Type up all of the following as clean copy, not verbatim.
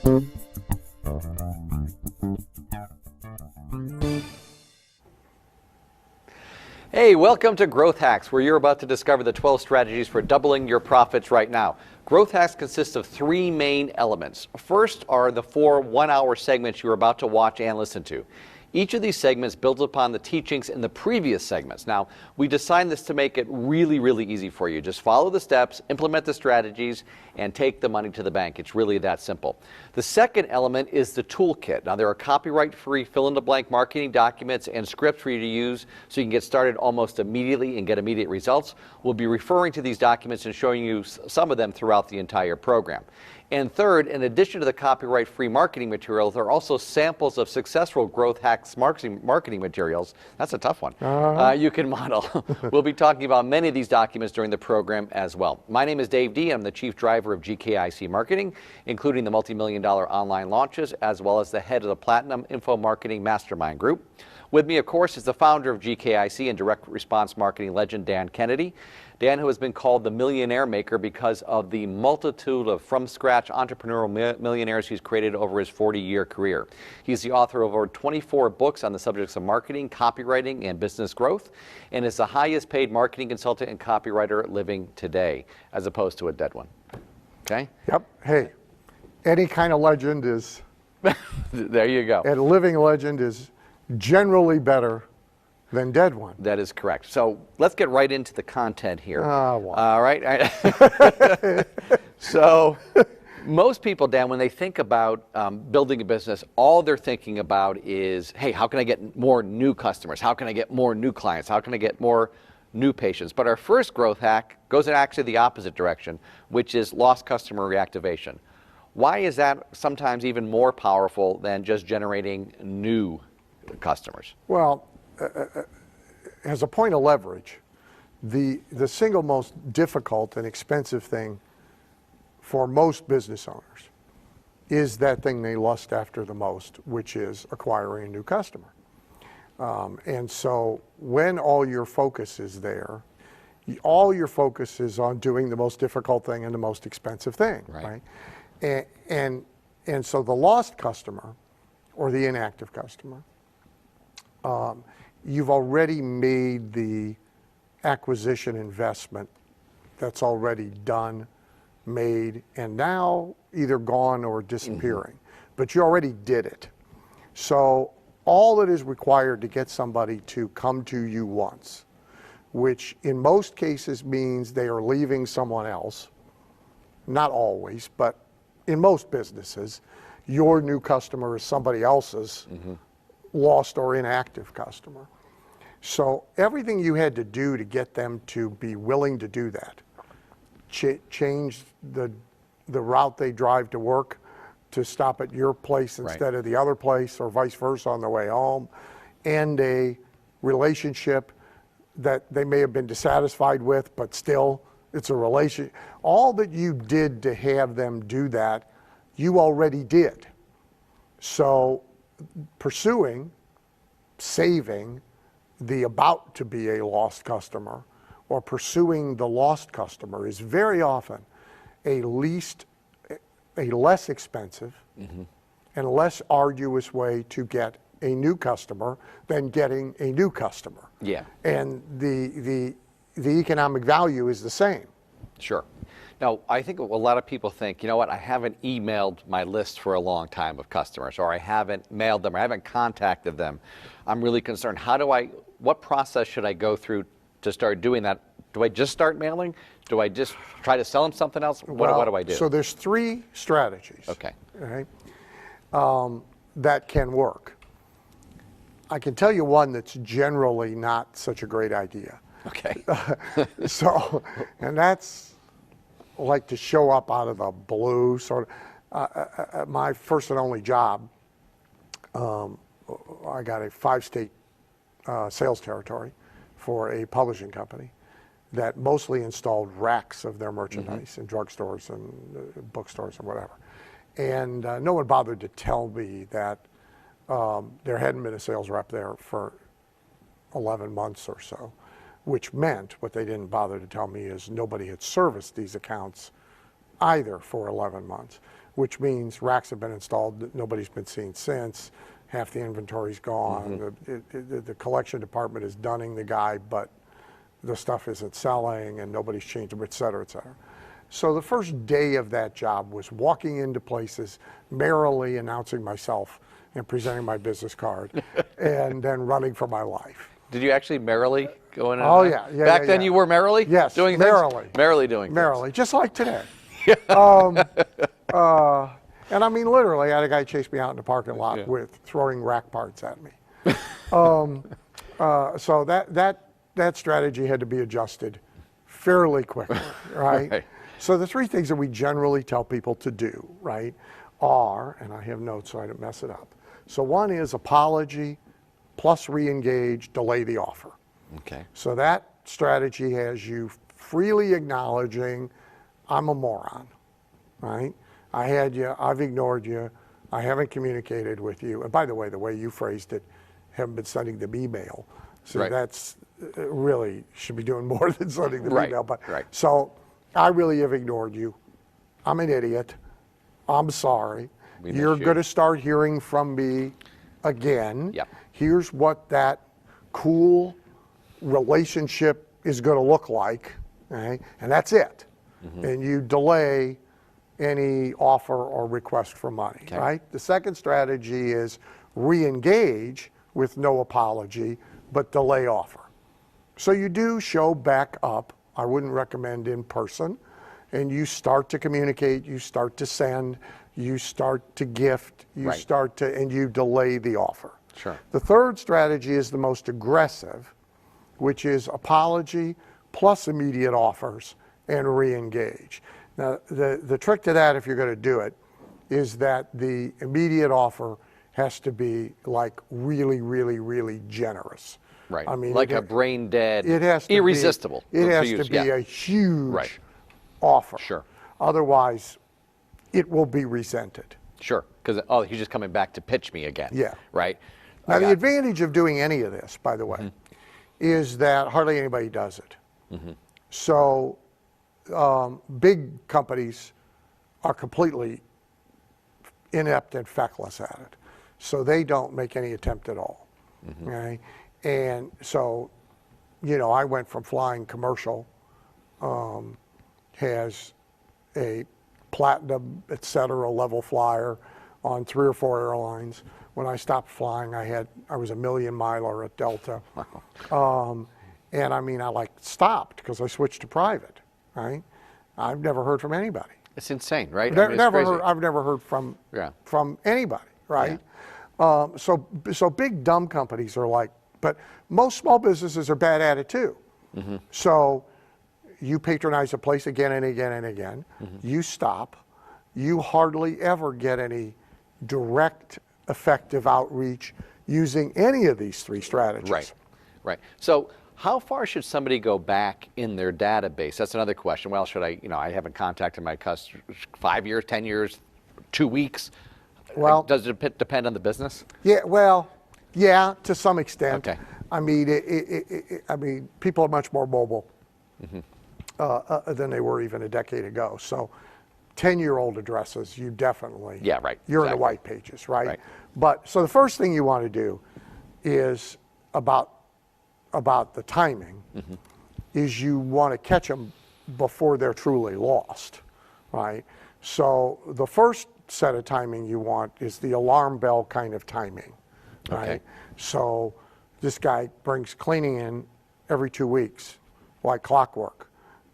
Hey, welcome to Growth Hacks, where you're about to discover the 12 strategies for doubling your profits right now. Growth Hacks consists of three main elements. First are the 4 one-hour segments you're about to watch and listen to. Each of these segments builds upon the teachings in the previous segments. Now, we designed this to make it really, really easy for you. Just follow the steps, implement the strategies, and take the money to the bank. It's really that simple. The second element is the toolkit. Now, there are copyright-free fill-in-the-blank marketing documents and scripts for you to use so you can get started almost immediately and get immediate results. We'll be referring to these documents and showing you some of them throughout the entire program. And third, in addition to the copyright-free marketing materials, there are also samples of successful Growth Hacks marketing materials. That's a tough one. You can model. We'll be talking about many of these documents during the program as well. My name is Dave D. I'm the Chief Driver of GKIC Marketing, including the multi-million-dollar online launches, as well as the head of the Platinum Info Marketing Mastermind Group. With me, of course, is the founder of GKIC and direct response marketing legend, Dan Kennedy. Dan, who has been called the millionaire maker because of the multitude of from-scratch entrepreneurial millionaires he's created over his 40-year career. He's the author of over 24 books on the subjects of marketing, copywriting, and business growth, and is the highest-paid marketing consultant and copywriter living today, as opposed to a dead one. Okay? Yep. Hey, any kind of legend is... There you go. And a living legend is generally better than dead one. That is correct. So let's get right into the content here. Wow. All right. So most people, Dan, when they think about building a business, all they're thinking about is, hey, how can I get more new customers? How can I get more new clients? How can I get more new patients? But our first growth hack goes in actually the opposite direction, which is lost customer reactivation. Why is that sometimes even more powerful than just generating new customers? Well, as a point of leverage, the single most difficult and expensive thing for most business owners is that thing they lust after the most, which is acquiring a new customer. And so when all your focus is there, all your focus is on doing the most difficult thing and the most expensive thing, right? And so the lost customer or the inactive customer, you've already made the acquisition investment that's already done, made, and now either gone or disappearing. But you already did it. So all that is required to get somebody to come to you once, which in most cases means they are leaving someone else, not always, but in most businesses, your new customer is somebody else's lost or inactive customer. So everything you had to do to get them to be willing to do that, change the route they drive to work to stop at your place instead of the other place, or vice versa on the way home, and a relationship that they may have been dissatisfied with, but still it's a relationship. All that you did to have them do that, you already did. So pursuing, saving the about to be a lost customer or pursuing the lost customer is very often a less expensive and less arduous way to get a new customer than getting a new customer. Yeah. And the economic value is the same. Sure. Now, I think a lot of people think, you know what, I haven't emailed my list for a long time of customers, or I haven't mailed them, or I haven't contacted them. I'm really concerned. What process should I go through to start doing that? Do I just start mailing? Do I just try to sell them something else? What do I do? So there's 3 strategies. Okay. Right, that can work. I can tell you one that's generally not such a great idea. Okay. So, and that's like to show up out of the blue, sort of. My first and only job, I got a 5-state sales territory for a publishing company that mostly installed racks of their merchandise in drugstores and bookstores and whatever. And no one bothered to tell me that there hadn't been a sales rep there for 11 months or so, which meant what they didn't bother to tell me is nobody had serviced these accounts either for 11 months, which means racks have been installed that nobody's been seen since. Half the inventory's gone. The collection department is dunning the guy, but the stuff isn't selling and nobody's changed them, et cetera, et cetera. So the first day of that job was walking into places, merrily announcing myself and presenting my business card, and then running for my life. Did you actually merrily go in? Oh, yeah. Yeah, Back yeah, then yeah. you were merrily? Yes, Doing merrily. things? Merrily doing Merrily, just like today. things. And I mean, literally, I had a guy chase me out in the parking lot with throwing rack parts at me. So that strategy had to be adjusted fairly quickly, right? Right. So the three things that we generally tell people to do, right, are, and I have notes so I don't mess it up. So one is apology plus re-engage, delay the offer. Okay. So that strategy has you freely acknowledging, I'm a moron, right? I had you, I've ignored you, I haven't communicated with you. And by the way you phrased it, haven't been sending them email. So Right. that's really should be doing more than sending them Right, email. But right. So I really have ignored you. I'm an idiot. I'm sorry. We miss You're you. going to start hearing from me again. Yep. Here's what that cool relationship is going to look like, okay? And that's it. And you delay any offer or request for money, Okay. right? The second strategy is re-engage with no apology, but delay offer. So you do show back up. I wouldn't recommend in person. And you start to communicate, you start to send, you start to gift, you Right. start to, and you delay the offer. Sure. The third strategy is the most aggressive, which is apology plus immediate offers and re-engage. Now, the trick to that, if you're going to do it, is that the immediate offer has to be like really, really, really generous. Right. I mean, like a brain dead, it has to irresistible. Be, it has use, to be yeah. a huge Right. offer. Sure. Otherwise, it will be resented. Sure. Because, he's just coming back to pitch me again. Yeah. Right. Now, I the got- advantage of doing any of this, by the way, is that hardly anybody does it. So big companies are completely inept and feckless at it. So they don't make any attempt at all. Okay? And so, I went from flying commercial, has a platinum, et cetera, level flyer on 3 or 4 airlines. When I stopped flying, I was a million miler at Delta. And I mean, I stopped because I switched to private, right? I've never heard from anybody. It's insane, right? I mean, it's crazy. I've never heard from Yeah. from anybody, right? So big dumb companies are like, but most small businesses are bad at it too. So you patronize a place again and again and again. You stop. You hardly ever get any direct, effective outreach using any of these three strategies. Right, right. So how far should somebody go back in their database? That's another question. Well, should I, I haven't contacted my customers 5 years, 10 years, 2 weeks. Well, does it depend on the business? Yeah, well, yeah, to some extent. Okay. I mean, people are much more mobile than they were even a decade ago. So 10-year-old addresses, you definitely, Yeah, right, you're in the exactly. white pages, right? Right. But so the first thing you want to do is about the timing is you want to catch them before they're truly lost, right? So the first set of timing you want is the alarm bell kind of timing, right? Okay. So this guy brings cleaning in every 2 weeks, like clockwork,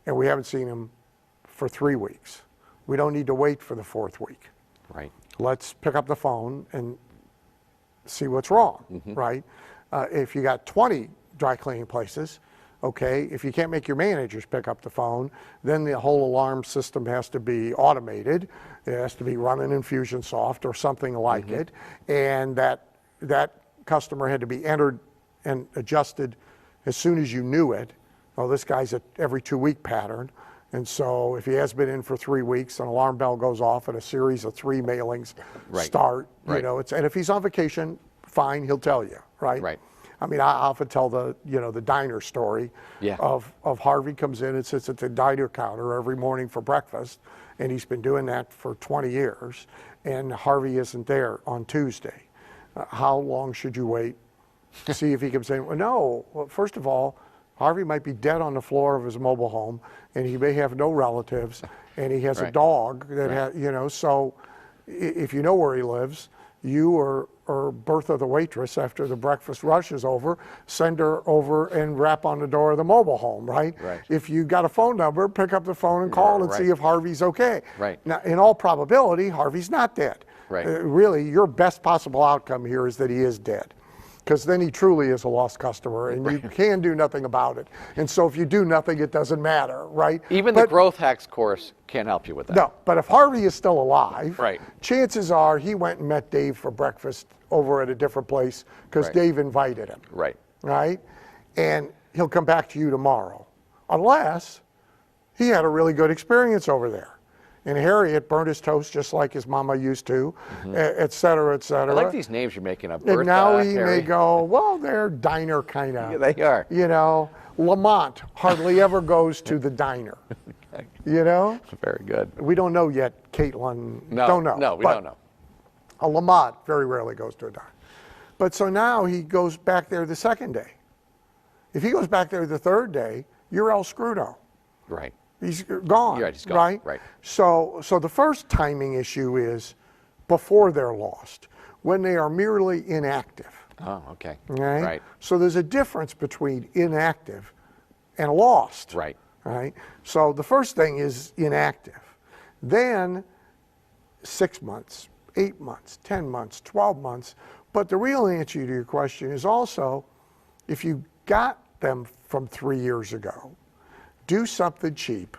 and we haven't seen him for 3 weeks. We don't need to wait for the 4th week. Right. Let's pick up the phone and see what's wrong, right? If you got 20 dry cleaning places, okay, if you can't make your managers pick up the phone, then the whole alarm system has to be automated. It has to be run in Infusionsoft or something like it, and that customer had to be entered and adjusted as soon as you knew it. Oh, this guy's at every 2-week pattern. And so if he has been in for 3 weeks, an alarm bell goes off and a series of 3 mailings Right. start, Right. and if he's on vacation, fine, he'll tell you, right? Right. I mean, I often tell the diner story Yeah. of Harvey comes in and sits at the diner counter every morning for breakfast, and he's been doing that for 20 years, and Harvey isn't there on Tuesday. How long should you wait to see if he comes in? Well, no. Well, first of all, Harvey might be dead on the floor of his mobile home, and he may have no relatives, and he has a dog that so if you know where he lives, you or Bertha the waitress, after the breakfast rush is over, send her over and rap on the door of the mobile home, right? If you got a phone number, pick up the phone and call and see if Harvey's okay. Now, in all probability, Harvey's not dead. Really, your best possible outcome here is that he is dead, because then he truly is a lost customer, and you can do nothing about it. And so if you do nothing, it doesn't matter, right? Even the Growth Hacks course can't help you with that. No, but if Harvey is still alive, chances are he went and met Dave for breakfast over at a different place because Dave invited him. Right? And he'll come back to you tomorrow, unless he had a really good experience over there. And Harriet burnt his toast just like his mama used to, et cetera, et cetera. I like these names you're making up. Bertha, and now he Harry. may go, well, they're diner kind of. Yeah, they are. You know, Lamont hardly ever goes to the diner. You know? Very good. We don't know yet, Caitlin. No, don't know. No, we don't know. A Lamont very rarely goes to a diner. But so now he goes back there the second day. If he goes back there the third day, you're El Scrudo. Right. He's gone. You're right, he's gone. Right. So the first timing issue is before they're lost, when they are merely inactive. Oh, okay. Right. So there's a difference between inactive and lost. Right. So the first thing is inactive. Then 6 months, 8 months, 10 months, 12 months. But the real answer to your question is also, if you got them from 3 years ago, do something cheap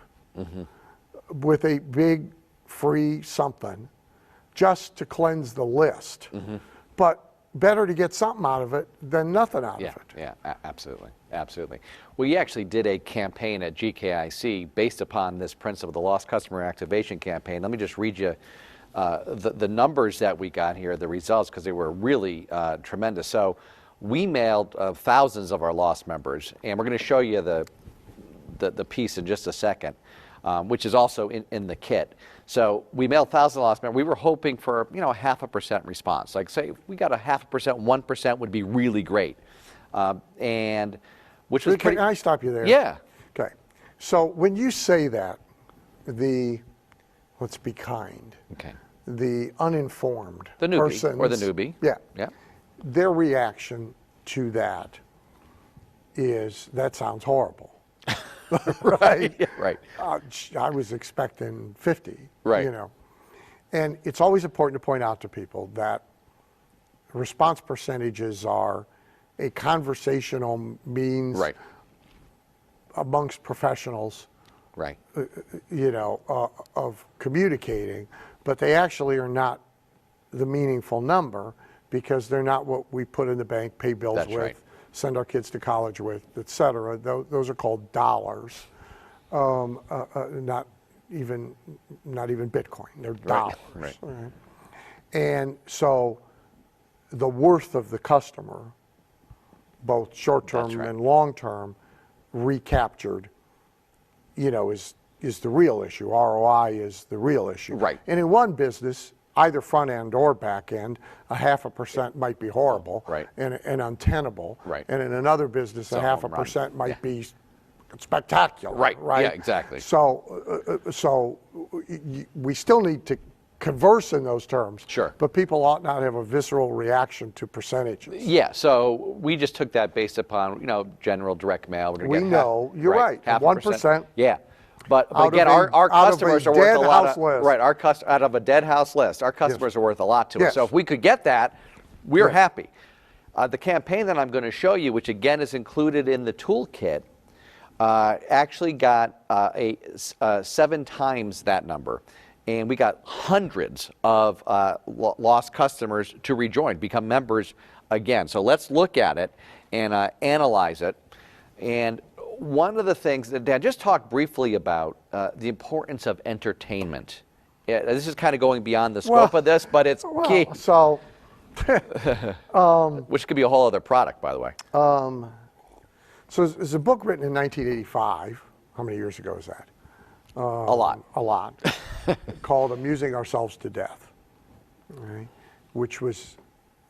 with a big free something just to cleanse the list. But better to get something out of it than nothing out of it. Yeah, absolutely. Absolutely. We actually did a campaign at GKIC based upon this principle, the Lost Customer Activation Campaign. Let me just read you the numbers that we got here, the results, because they were really tremendous. So we mailed thousands of our lost members, and we're going to show you the piece in just a second, which is also in the kit. So we mailed thousands of lost members. We were hoping for a 0.5% response. Like, say if we got a 0.5%, 1% would be really great, and which was Can I stop you there? Yeah. Okay. So when you say that, let's be kind. Okay. The uninformed, the newbie or the newbie. Yeah. Yeah. Their reaction to that is, that sounds horrible. Right. Yeah, right. I was expecting 50. Right. And it's always important to point out to people that response percentages are a conversational means amongst professionals, of communicating, but they actually are not the meaningful number, because they're not what we put in the bank, pay bills with, send our kids to college with, et cetera. Those are called dollars, not even Bitcoin. They're dollars. Right. And so the worth of the customer, both short-term and long-term, recaptured, is the real issue. ROI is the real issue. Right. And in one business, either front end or back end, 0.5% might be horrible and untenable. Right. And in another business, 0.5% might be spectacular. Right. Yeah, exactly. So we still need to converse in those terms. Sure. But people ought not have a visceral reaction to percentages. Yeah. So we just took that based upon general direct mail. We know you're right. 1%. Yeah. But again, our customers are worth a lot. Right. Out of a dead house list, our customers are worth a lot to us. So if we could get that, we're happy. The campaign that I'm going to show you, which again is included in the toolkit, actually got 7 times that number. And we got hundreds of lost customers to rejoin, become members again. So let's look at it and analyze it. And one of the things that Dan just talked briefly about, the importance of entertainment. This is kind of going beyond the scope of this, but it's key. So, which could be a whole other product, by the way. So there's a book written in 1985. How many years ago is that? A lot. A lot. called Amusing Ourselves to Death, right? Which was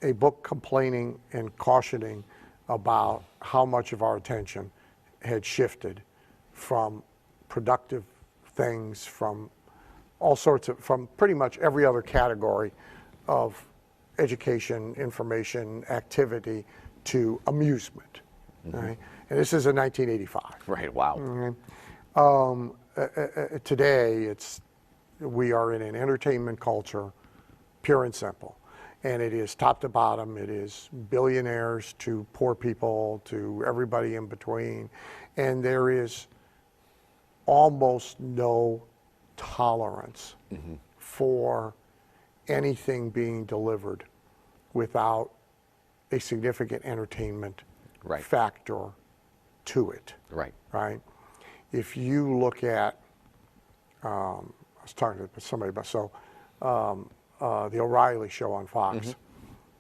a book complaining and cautioning about how much of our attention had shifted from productive things, from all sorts of, from pretty much every other category of education, information, activity, to amusement, right? And this is in 1985. Right, wow. Today, we are in an entertainment culture, pure and simple. And it is top to bottom. It is billionaires to poor people to everybody in between. And there is almost no tolerance for anything being delivered without a significant entertainment factor to it. Right. Right? If you look at, I was talking to somebody about, the O'Reilly Show on Fox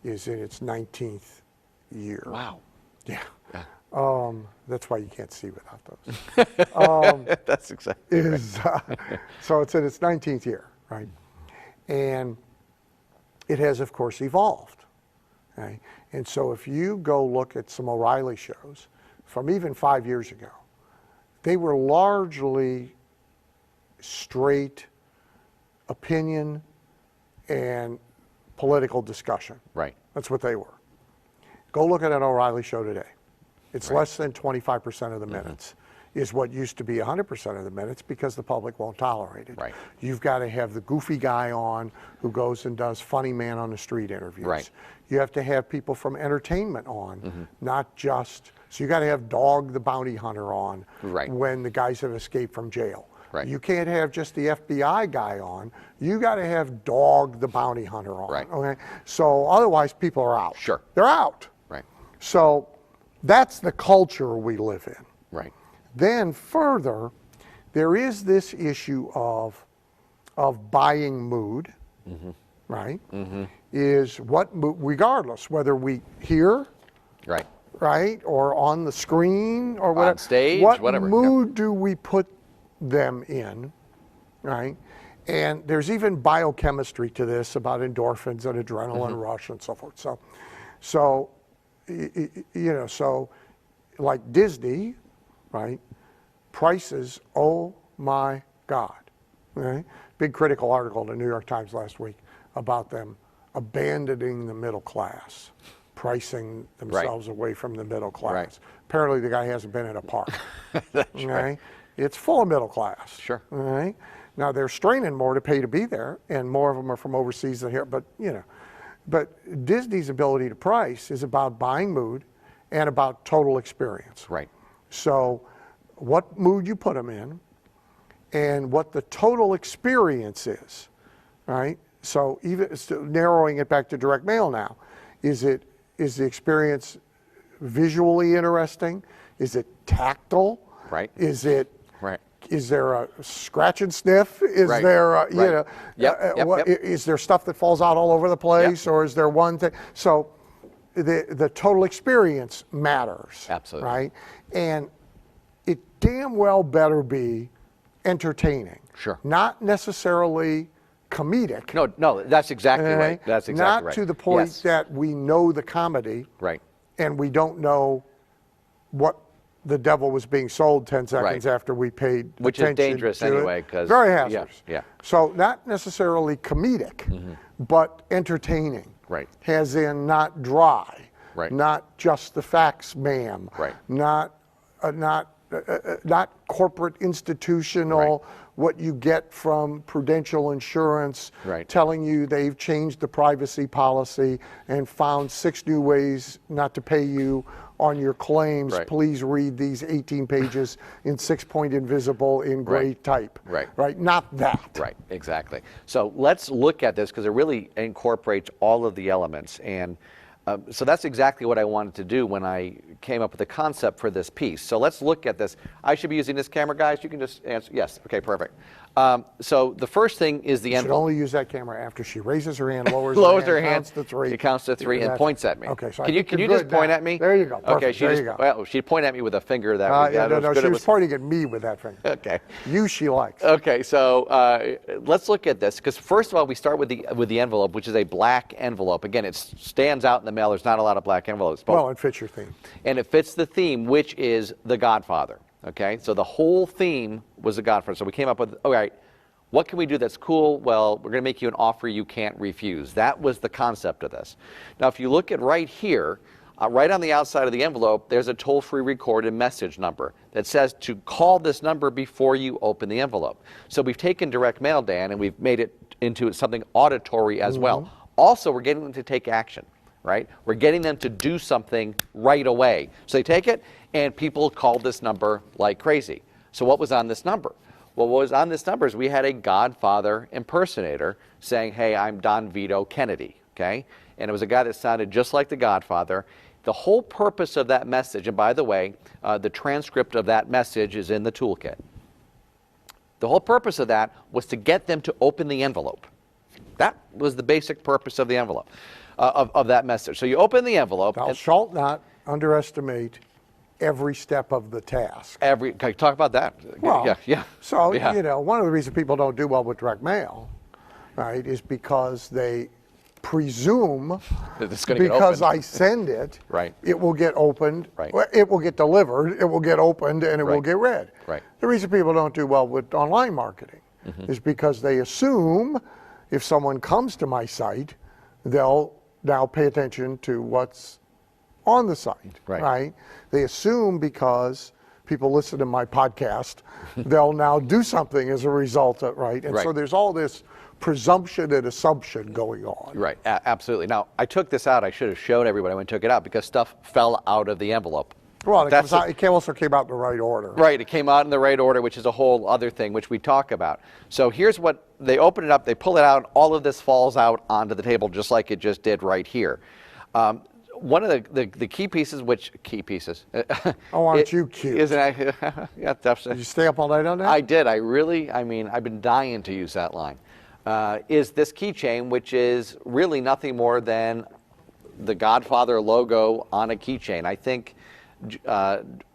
is in its 19th year. Wow. Yeah. That's why you can't see without those. That's exactly right. So it's in its 19th year, right? And it has, of course, evolved. Right? And so if you go look at some O'Reilly shows from even 5 years ago, they were largely straight opinion and political discussion. Right. That's what they were. Go look at an O'Reilly show today. It's less than 25% of the minutes is what used to be 100% of the minutes because the public won't tolerate it. Right. You've got to have the goofy guy on who goes and does funny man on the street interviews. Right. You have to have people from entertainment on, not just, so you got to have Dog the Bounty Hunter on when the guys have escaped from jail. Right. You can't have just the FBI guy on. You got to have Dog the Bounty Hunter on. Right. Okay. So otherwise, people are out. Sure. They're out. Right. So that's the culture we live in. Right. Then further, there is this issue of buying mood. Right. Is what mood, regardless whether we hear. Right. Right, or on the screen or whatever. On stage, whatever. What mood do we put them in, right? And there's even biochemistry to this about endorphins and adrenaline rush and so forth. So like Disney, right? Prices, oh my God, right? Big critical article in the New York Times last week about them abandoning the middle class, pricing themselves away from the middle class. Right. Apparently the guy hasn't been in a park. That's right. It's full of middle class. Sure. All right. Now they're straining more to pay to be there, and more of them are from overseas than here. But but Disney's ability to price is about buying mood and about total experience. Right. So, what mood you put them in, and what the total experience is, right? So even narrowing it back to direct mail now, is the experience visually interesting? Is it tactile? Right. Is it? Right. Is there a scratch and sniff? Is there a, is there stuff that falls out all over the place, or is there one thing? So the total experience matters. Absolutely. Right? And it damn well better be entertaining. Sure. Not necessarily comedic. No, that's exactly right. That's exactly right. Not to the point that we know the comedy. Right. And we don't know what the devil was being sold 10 seconds after we paid Which attention is dangerous to anyway, it. because very hazardous. Yeah. So not necessarily comedic, but entertaining. Right. As in not dry. Right. Not just the facts, ma'am. Right. Not corporate institutional. What you get from Prudential Insurance telling you they've changed the privacy policy and found 6 new ways not to pay you on your claims. Please read these 18 pages in 6-point invisible in gray type. Right. Not that. Right. Exactly. So let's look at this because it really incorporates all of the elements. And so that's exactly what I wanted to do when I came up with the concept for this piece. So let's look at this. I should be using this camera, guys. You can just answer. Yes. Okay, perfect. So the first thing is the You should envelope. only use that camera after she raises her hand, lowers Her hand, counts to 3. She counts to 3 and That's- points at me. Okay, so I can you think you're just good point now. at me? There you go. Okay, Perfect. There you go. Well, she pointed at me with a finger that we Yeah, that was no, good. she It was pointing at me with that finger. Okay. You, she likes. Okay, so let's look at this, because first of all, we start with the envelope, which is a black envelope. Again, it stands out in the mail. There's not a lot of black envelopes. But, Well, it fits your theme. and it fits the theme, which is The Godfather. Okay, so the whole theme was The Godfather. So we came up with, all right, what can we do that's cool? Well, we're going to make you an offer you can't refuse. That was the concept of this. Now, if you look at right here, right on the outside of the envelope, there's a toll-free recorded message number that says to call this number before you open the envelope. So we've taken direct mail, Dan, and we've made it into something auditory as well. Also, we're getting them to take action, right? We're getting them to do something right away. So they take it, and people called this number like crazy. So what was on this number? Well, what was on this number is we had a Godfather impersonator saying, hey, I'm Don Vito Kennedy, okay? And it was a guy that sounded just like the Godfather. The whole purpose of that message, and by the way, the transcript of that message is in the toolkit. The whole purpose of that was to get them to open the envelope. That was the basic purpose of the envelope, of that message. So you open the envelope. Thou shalt not underestimate every step of the task. Can you talk about that? Well, yeah. So, Yeah. you know, one of the reasons people don't do well with direct mail, right, is because they presume It's gonna get because opened. I send it, Right. it will get opened, Right. well, it will get delivered, it will get opened, and it will Right. get read. Right. The reason people don't do well with online marketing is because they assume if someone comes to my site, they'll now pay attention to what's on the site, Right. They assume because people listen to my podcast, they'll now do something as a result of, right? And so Right. there's all this presumption and assumption going on. Right, absolutely. Now, I took this out. I should have showed everybody when I took it out because stuff fell out of the envelope. Well, That's it also came out in the right order. Right, it came out in the right order, which is a whole other thing, which we talk about. So here's what, they open it up, they pull it out, all of this falls out onto the table just like it just did right here. One of the key pieces, Oh, aren't you cute? Isn't I? Yeah, Did definitely. you stay up all night on that? I did. I've been dying to use that line. Is this keychain, which is really nothing more than the Godfather logo on a keychain. I think,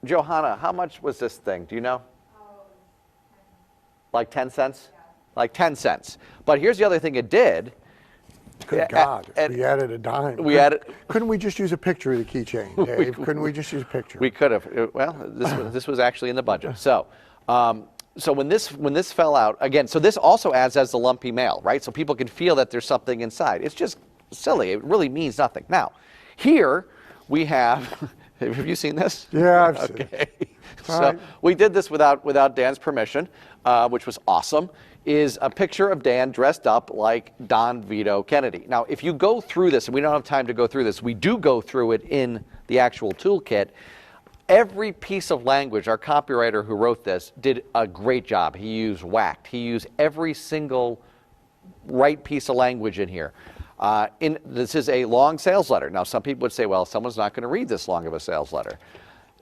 Johanna, how much was this thing? Do you know? Like 10 cents? Yeah. Like 10 cents. But here's the other thing it did. Good God, we added a dime. Couldn't we just use a picture of the keychain, Dave? Couldn't we just use a picture? We could have. Well, this was actually in the budget. So, so when this fell out again, so this also adds as the lumpy mail, right? So people can feel that there's something inside. It's just silly. It really means nothing. Now, here we have. Have you seen this? Yeah, I've seen it. Okay. So right. we did this without Dan's permission, which was awesome. Is a picture of Dan dressed up like Don Vito Kennedy. Now, if you go through this, and we don't have time to go through this, we do go through it in the actual toolkit. Every piece of language, our copywriter who wrote this did a great job. He used whacked. He used every single right piece of language in here. This is a long sales letter. Now, some people would say, well, someone's not going to read this long of a sales letter.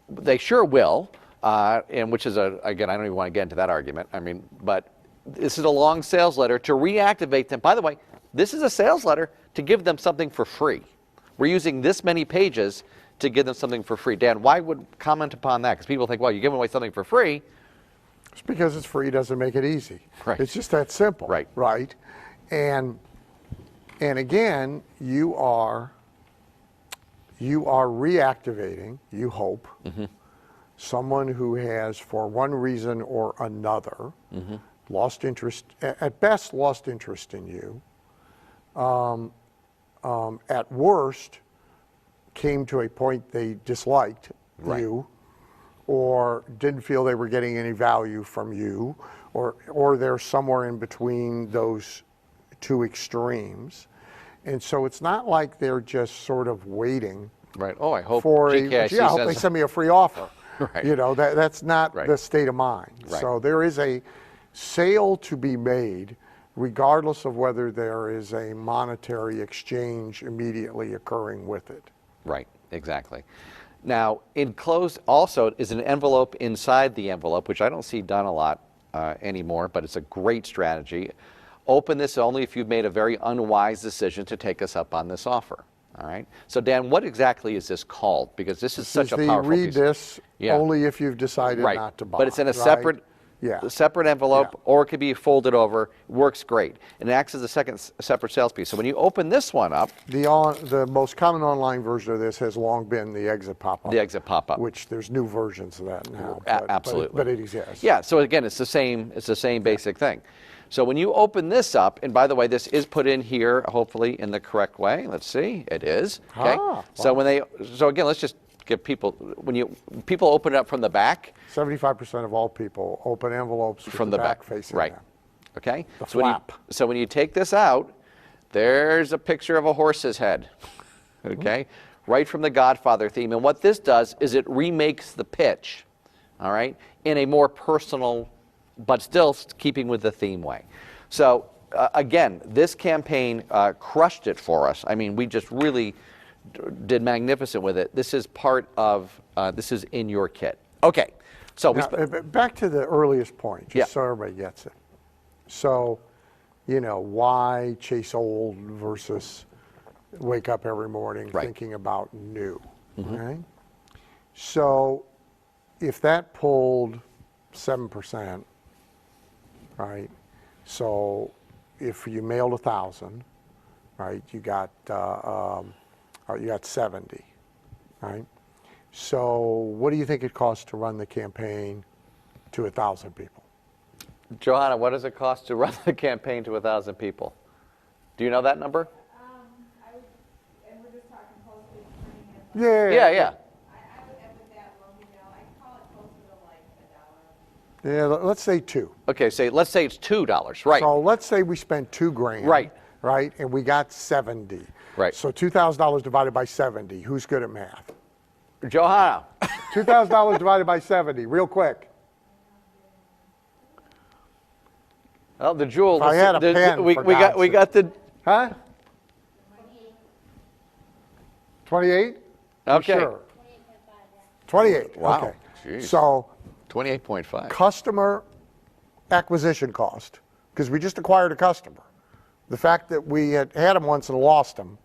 They sure will, and which is, again, I don't even want to get into that argument. I mean, but this is a long sales letter to reactivate them. By the way, this is a sales letter to give them something for free. We're using this many pages to give them something for free. Dan, why would comment upon that? Because people think, well, you're giving away something for free. It's because it's free doesn't make it easy. Right. It's just that simple. Right. Right. And again, you are reactivating, you hope, someone who has, for one reason or another, lost interest, at best lost interest in you, at worst came to a point they disliked you, or didn't feel they were getting any value from you, or they're somewhere in between those two extremes. And so it's not like they're just sort of waiting Right. Oh, I hope for GKIC I hope they says. send me a free offer. Right. You know, that's not Right. the state of mind. Right. So there is a sale to be made regardless of whether there is a monetary exchange immediately occurring with it. Right, exactly. Now, enclosed also is an envelope inside the envelope, which I don't see done a lot. anymore, but it's a great strategy. Open this only if you've made a very unwise decision to take us up on this offer. All right. So Dan, what exactly is this called? Because this is such a powerful read piece. this Yeah. only if you've decided Right. not to buy. But it's in a right? separate envelope, Yeah. or it could be folded over. Works great, and it acts as a separate sales piece. So when you open this one up, The most common online version of this has long been the exit pop-up. the exit pop-up. Which there's new versions of that now. Absolutely. But it exists. Yeah. So again, it's the same. It's the same basic thing. So when you open this up, and by the way, this is put in here, hopefully in the correct way. Let's see. It is. Okay. So again, let's just give people, people open it up from the back. 75% of all people open envelopes From with the back facing right. them. Okay. The so flap. When you take this out, there's a picture of a horse's head. Okay. Right from the Godfather theme. And what this does is it remakes the pitch, all right, in a more personal, but still keeping with the theme way. So again, this campaign crushed it for us. I mean, we just really did magnificent with it. This is part of, this is in your kit. Okay, so Now, back to the earliest point, just so everybody gets it. So, why chase old versus wake up every morning thinking about new, right? So, if that pulled 7%, right? So, if you mailed 1,000, right, you got 70, right? So, what do you think it costs to run the campaign to 1,000 people? Johanna, what does it cost to run the campaign to 1,000 people? Do you know that number? And we're just talking postage. Yeah. I would end with that one, I call it closer to like $1. Yeah, let's say 2. Okay, let's say it's $2, right? So let's say we spent $2,000. Right. Right, and we got 70. Right. So $2,000 divided by 70. Who's good at math? Johanna. $2,000 divided by 70, real quick. Well, the jewel. If I had a pen, we for got God's the. Huh? 28? Okay. Sure. 28. Wow. Okay. Jeez. So 28.5. customer acquisition cost, because we just acquired a customer. The fact that we had them once and lost them,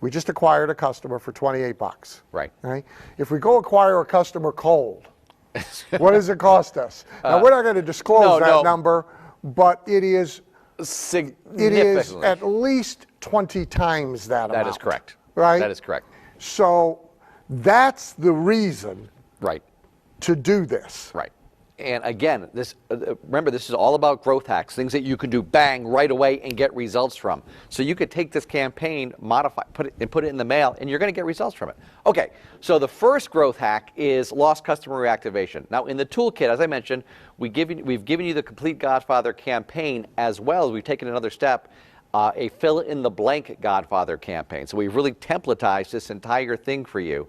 we just acquired a customer for $28. Right. Right? If we go acquire a customer cold, what does it cost us? Now, we're not going to disclose that number, but it is Significantly. at least 20 times that amount. That is correct. Right? That is correct. So that's the reason Right. to do this. Right. And again, remember, this is all about growth hacks, things that you can do bang right away and get results from. So you could take this campaign, modify, put it in the mail, and you're going to get results from it. Okay, so the first growth hack is lost customer reactivation. Now, in the toolkit, as I mentioned, we've given you the complete Godfather campaign, as well as we've taken another step, a fill-in-the-blank Godfather campaign. So we've really templatized this entire thing for you.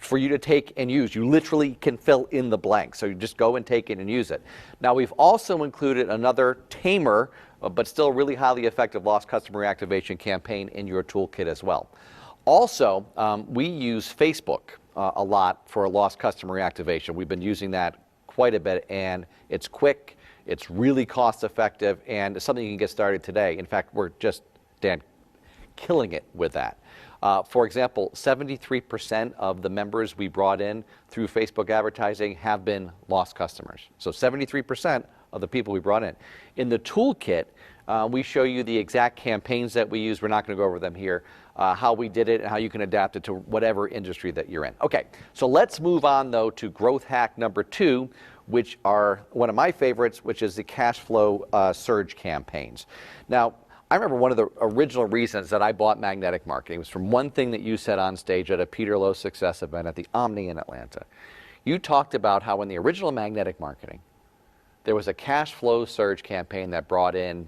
For you to take and use. You literally can fill in the blank. So you just go and take it and use it. Now, we've also included another tamer, but still really highly effective lost customer reactivation campaign in your toolkit as well. Also, we use Facebook a lot for lost customer reactivation. We've been using that quite a bit, and it's quick, it's really cost effective, and it's something you can get started today. In fact, we're just, Dan, killing it with that. For example, 73% of the members we brought in through Facebook advertising have been lost customers. So 73% of the people we brought in. In the toolkit, we show you the exact campaigns that we use. We're not going to go over them here, how we did it and how you can adapt it to whatever industry that you're in. Okay, so let's move on, though, to growth hack number 2, which are one of my favorites, which is the cash flow surge campaigns. Now, I remember one of the original reasons that I bought Magnetic Marketing was from one thing that you said on stage at a Peter Lowe Success event at the Omni in Atlanta. You talked about how in the original Magnetic Marketing, there was a cash flow surge campaign that brought in,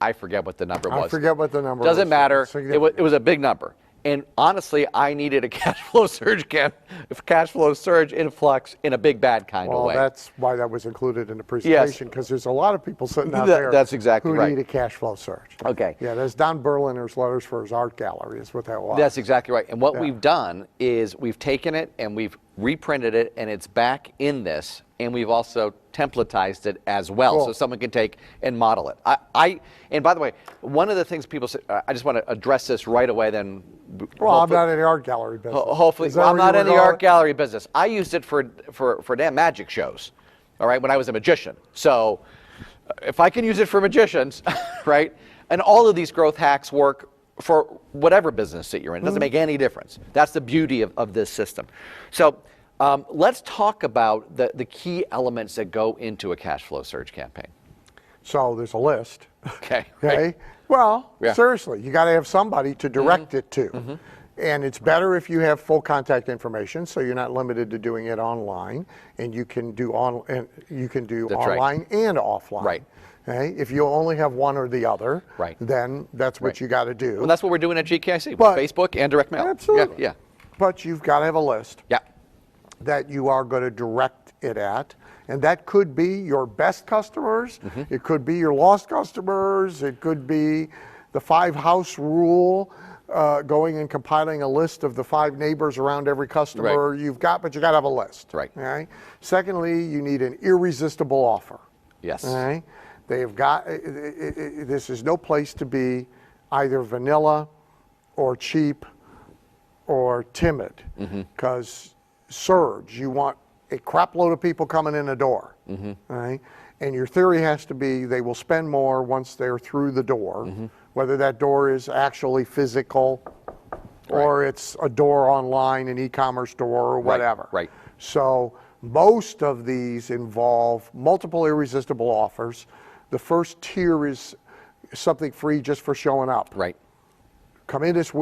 I forget what the number was. I forget what the number was. Doesn't matter. It was a big number. And honestly, I needed a cash flow surge influx in a big bad kind of way. Well, that's why that was included in the presentation, because there's a lot of people sitting out there that's exactly who right. need a cash flow surge. Okay. Yeah, there's Don Berliner's letters for his art gallery is what that was. That's exactly right. And what we've done is we've taken it and we've reprinted it, and it's back in this, and we've also templatized it as well, Cool. so someone can take and model it. And by the way, one of the things people say, I just want to address this right away, then Well, I'm not in the art gallery business. hopefully, Is that well, I'm where you not were in the going? art gallery business. I used it for damn magic shows, all right, when I was a magician. So if I can use it for magicians, right, and all of these growth hacks work for whatever business that you're in. It doesn't make any difference. That's the beauty of this system. So let's talk about the key elements that go into a cash flow surge campaign. So there's a list. Okay. Okay. Right. Well, Yeah. seriously, you got to have somebody to direct it to. And it's better if you have full contact information, so you're not limited to doing it online, and you can do That's right. online and offline. Right. Okay. If you only have one or the other, Right. then that's what Right. you got to do. Well, that's what we're doing at GKIC with But- Facebook and direct mail. Absolutely. Yeah. But you've got to have a list Yeah. that you are going to direct it at. And that could be your best customers. It could be your lost customers. It could be the 5-house rule, going and compiling a list of the 5 neighbors around every customer you've got, but you got to have a list. Right. All right. Secondly, you need an irresistible offer. Yes. All right. They've got, this is no place to be either vanilla or cheap or timid, because surge, you want a crap load of people coming in the door, all right? And your theory has to be they will spend more once they're through the door, whether that door is actually physical or it's a door online, an e-commerce door or whatever. right. So most of these involve multiple irresistible offers. The first tier is something free just for showing up. Right. Come in this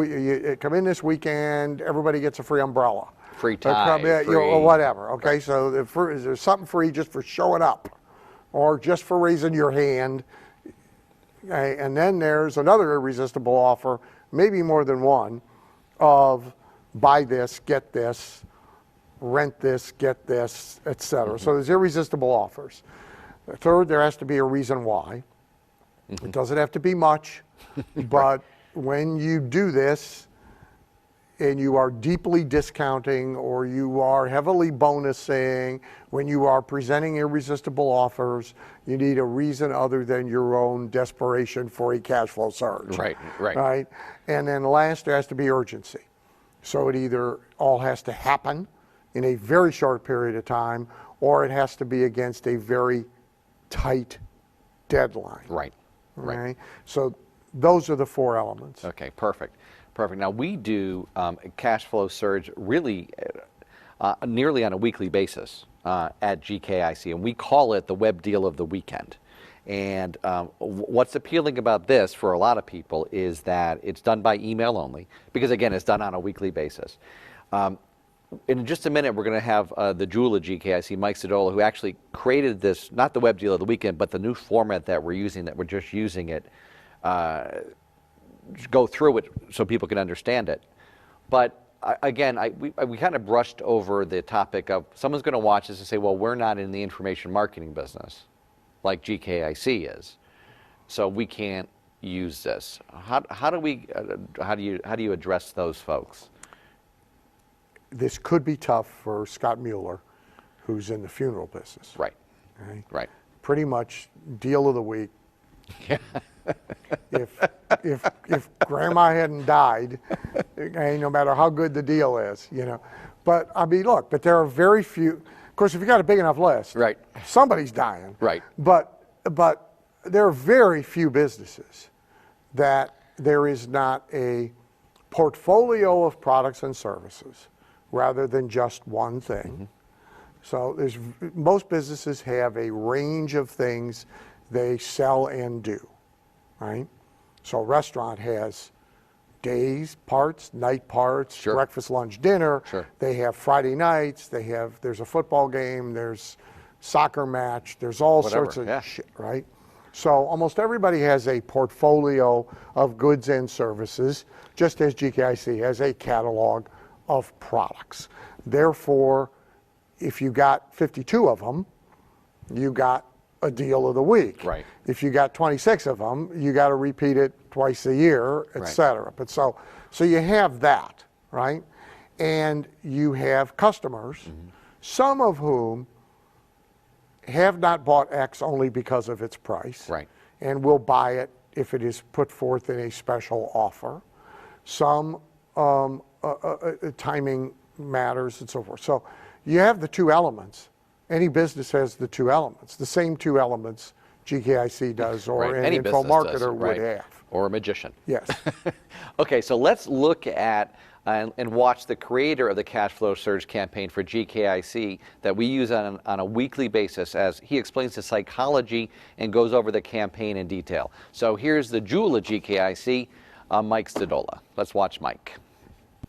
weekend, everybody gets a free umbrella. Free Or tie, come in, free- or whatever. Okay, so there's something free just for showing up, or just for raising your hand. Okay, and then there's another irresistible offer, maybe more than one, of buy this, get this, rent this, get this, etc. So there's irresistible offers. Third, there has to be a reason why. It doesn't have to be much, but when you do this and you are deeply discounting or you are heavily bonusing, when you are presenting irresistible offers, you need a reason other than your own desperation for a cash flow surge. Right. Right? And then last, there has to be urgency. So it either all has to happen in a very short period of time, or it has to be against a very tight deadline. Right. Okay? So those are the 4 elements. Okay, perfect. Now we do a cash flow surge really nearly on a weekly basis at GKIC, and we call it the web deal of the weekend. And what's appealing about this for a lot of people is that it's done by email only, because again, it's done on a weekly basis. In just a minute, we're going to have the jewel at GKIC, Mike Sadola, who actually created this, not the web deal of the weekend, but the new format that we're using, that we're just using it, go through it so people can understand it. But again, we kind of brushed over the topic of someone's going to watch this and say, well, we're not in the information marketing business like GKIC is, so we can't use this. How do you address those folks? This could be tough for Scott Mueller, who's in the funeral business. Right. Okay? Right. Pretty much deal of the week. If grandma hadn't died, okay, no matter how good the deal is, you know. But I mean, look, but there are very few. Of course, if you got a big enough list, Right. somebody's dying. Right. But there are very few businesses that there is not a portfolio of products and services rather than just one thing. So most businesses have a range of things they sell and do, right? So a restaurant has days parts, night parts, Sure. breakfast, lunch, dinner. Sure. They have Friday nights, there's a football game, there's soccer match, there's all Whatever, sorts of yeah. shit, right? So almost everybody has a portfolio of goods and services, just as GKIC has a catalog of products. Therefore, if you got 52 of them, you got a deal of the week. Right. If you got 26 of them, you got to repeat it twice a year, et Right. cetera. But so you have that, right? and you have customers, some of whom have not bought X only because of its price, Right. and will buy it if it is put forth in a special offer. Some timing matters and so forth. So you have the two elements. Any business has the two elements, the same two elements GKIC does or Right. an Any info business does, marketer would right. have. Or a magician. Yes. Okay, so let's look at and watch the creator of the cash flow surge campaign for GKIC that we use on a weekly basis as he explains the psychology and goes over the campaign in detail. So here's the jewel of GKIC, Mike Stadola. Let's watch Mike.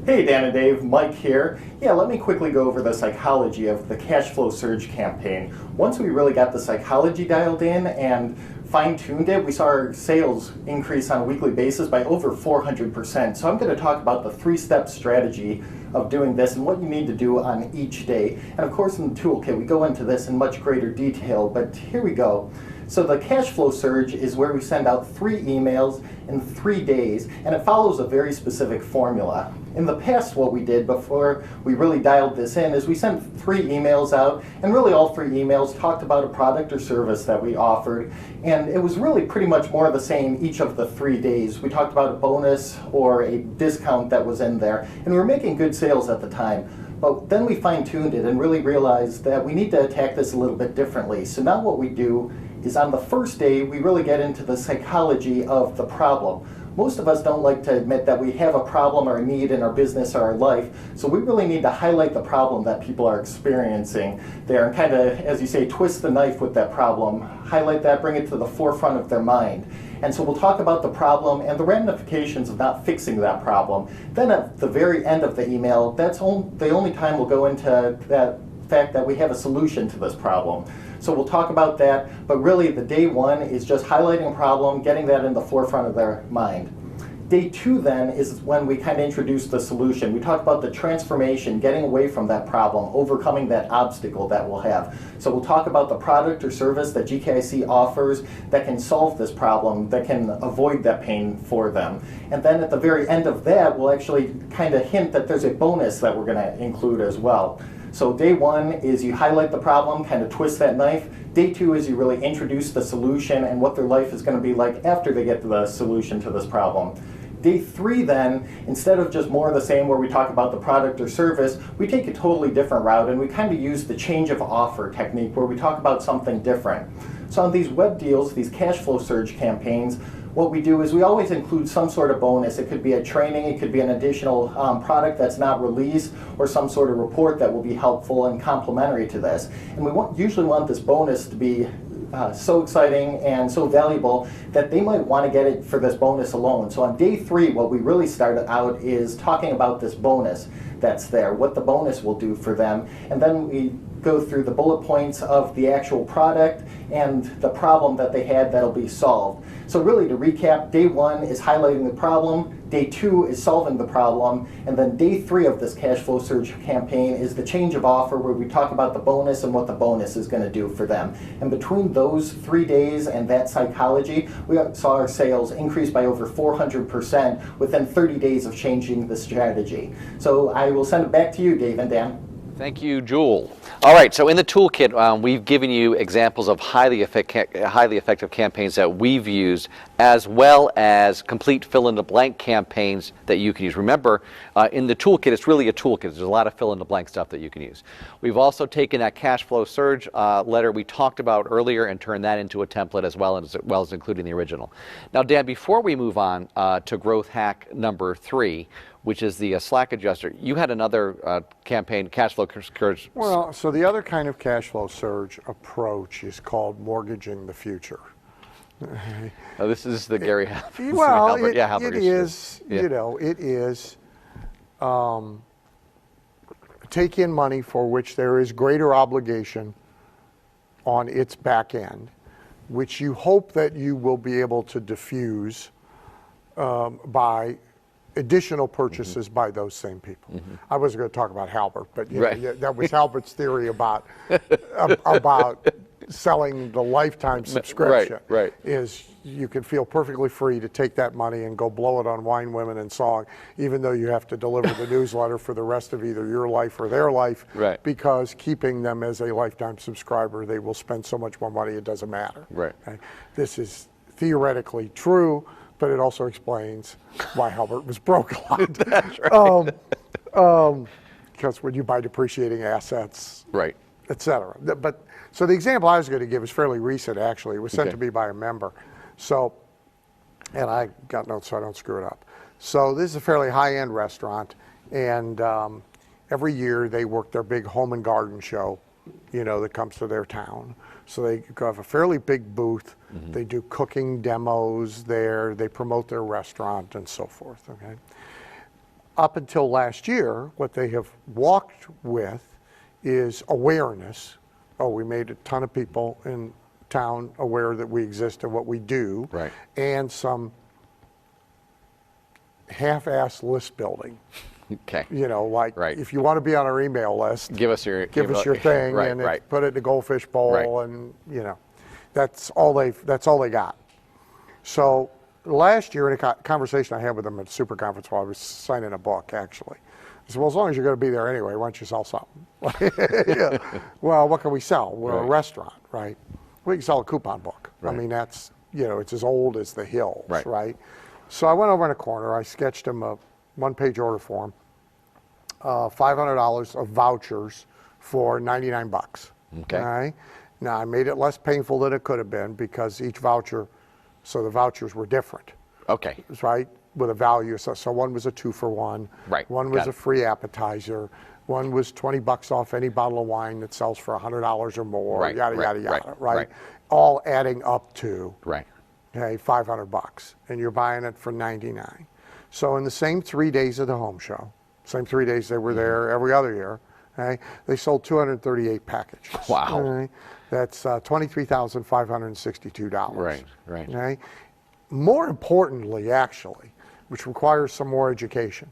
Hey Dan and Dave, Mike here. Yeah, let me quickly go over the psychology of the cash flow surge campaign. Once we really got the psychology dialed in and fine-tuned it, we saw our sales increase on a weekly basis by over 400%. So I'm going to talk about the three-step strategy of doing this and what you need to do on each day. And of course in the toolkit we go into this in much greater detail, but here we go. So the cash flow surge is where we send out 3 emails in 3 days, and it follows a very specific formula. In the past, what we did before we really dialed this in is we sent 3 emails out, and really all 3 emails talked about a product or service that we offered, and it was really pretty much more of the same each of the 3 days. We talked about a bonus or a discount that was in there, and we were making good sales at the time. But then we fine-tuned it and really realized that we need to attack this a little bit differently. So now what we do is on the first day, we really get into the psychology of the problem. Most of us don't like to admit that we have a problem or a need in our business or our life, so we really need to highlight the problem that people are experiencing there and kind of, as you say, twist the knife with that problem, highlight that, bring it to the forefront of their mind. And so we'll talk about the problem and the ramifications of not fixing that problem. Then at the very end of the email, that's the only time we'll go into that fact that we have a solution to this problem. So we'll talk about that, but really the day one is just highlighting a problem, getting that in the forefront of their mind. Day 2 then is when we kind of introduce the solution. We talk about the transformation, getting away from that problem, overcoming that obstacle that we'll have. So we'll talk about the product or service that GKIC offers that can solve this problem, that can avoid that pain for them. And then at the very end of that, we'll actually kind of hint that there's a bonus that we're going to include as well. So day 1 is you highlight the problem, kind of twist that knife. Day 2 is you really introduce the solution and what their life is going to be like after they get to the solution to this problem. Day 3 then, instead of just more of the same where we talk about the product or service, we take a totally different route and we kind of use the change of offer technique where we talk about something different. So on these web deals, these cash flow surge campaigns, what we do is we always include some sort of bonus. It could be a training, it could be an additional product that's not released, or some sort of report that will be helpful and complementary to this. And we usually want this bonus to be so exciting and so valuable that they might want to get it for this bonus alone. So on day 3, what we really started out is talking about this bonus that's there, what the bonus will do for them, and then we go through the bullet points of the actual product and the problem that they had that'll be solved. So really to recap, day 1 is highlighting the problem, day 2 is solving the problem, and then day 3 of this cash flow surge campaign is the change of offer where we talk about the bonus and what the bonus is going to do for them. And between those 3 days and that psychology, we saw our sales increase by over 400% within 30 days of changing the strategy. So I will send it back to you, Dave and Dan. Thank you, Jewel. All right, so in the toolkit, we've given you examples of highly effective campaigns that we've used, as well as complete fill-in-the-blank campaigns that you can use. Remember, in the toolkit, it's really a toolkit. There's a lot of fill-in-the-blank stuff that you can use. We've also taken that cash flow surge letter we talked about earlier and turned that into a template as well as including the original. Now, Dan, before we move on to growth hack number 3, which is the Slack adjuster, you had another campaign, cash flow surge. Well, so the other kind of cash flow surge approach is called mortgaging the future. This is the Gary Halbert. Well, Halbert it is, yeah. you know, it is take in money for which there is greater obligation on its back end, which you hope that you will be able to diffuse by additional purchases by those same people. I wasn't going to talk about Halbert, but you know, that was Halbert's theory about selling the lifetime subscription. Right. Is you can feel perfectly free to take that money and go blow it on wine, women, and song, even though you have to deliver the newsletter for the rest of either your life or their life. Right. Because keeping them as a lifetime subscriber, they will spend so much more money, it doesn't matter. Right. Okay? This is theoretically true, but it also explains why Halbert was broke a lot. That's right. Because when you buy depreciating assets, Right. et cetera. But, so the example I was going to give is fairly recent, actually. It was sent Okay. to me by a member. So, and I got notes so I don't screw it up. So this is a fairly high-end restaurant, and every year they work their big home and garden show, that comes to their town. So they have a fairly big booth. They do cooking demos there. They promote their restaurant and so forth, okay? Up until last year, what they have walked with is awareness. Oh, we made a ton of people in town aware that we exist and what we do. Right. And some half-ass list building. Okay. Like Right. if you want to be on our email list, Give us your thing, right, and right. put it in a goldfish bowl, Right. and that's all they got. So last year, in a conversation I had with them at a super conference while I was signing a book, actually, I said, well, as long as you're going to be there anyway, why don't you sell something? Yeah. Well, what can we sell? We're a Right. restaurant, right? We can sell a coupon book. Right. I mean, that's, it's as old as the hills, Right. right? So I went over in a corner, I sketched him a one-page order form, $500 of vouchers for $99. Okay. All right? Now, I made it less painful than it could have been because each voucher, so the vouchers were different, Okay. right? With a value. So one was a 2-for-1. Right. One was Got a it. free appetizer. One was $20 off any bottle of wine that sells for $100 or more. Right, Yada, right, yada, yada. right, right. All adding up to, Right. okay, $500, and you're buying it for $99. So in the same 3 days of the home show, same 3 days they were Mm-hmm. there every other year, okay, they sold 238 packages. Wow. Okay? That's $23,562. Right, right. Okay? More importantly, actually, which requires some more education,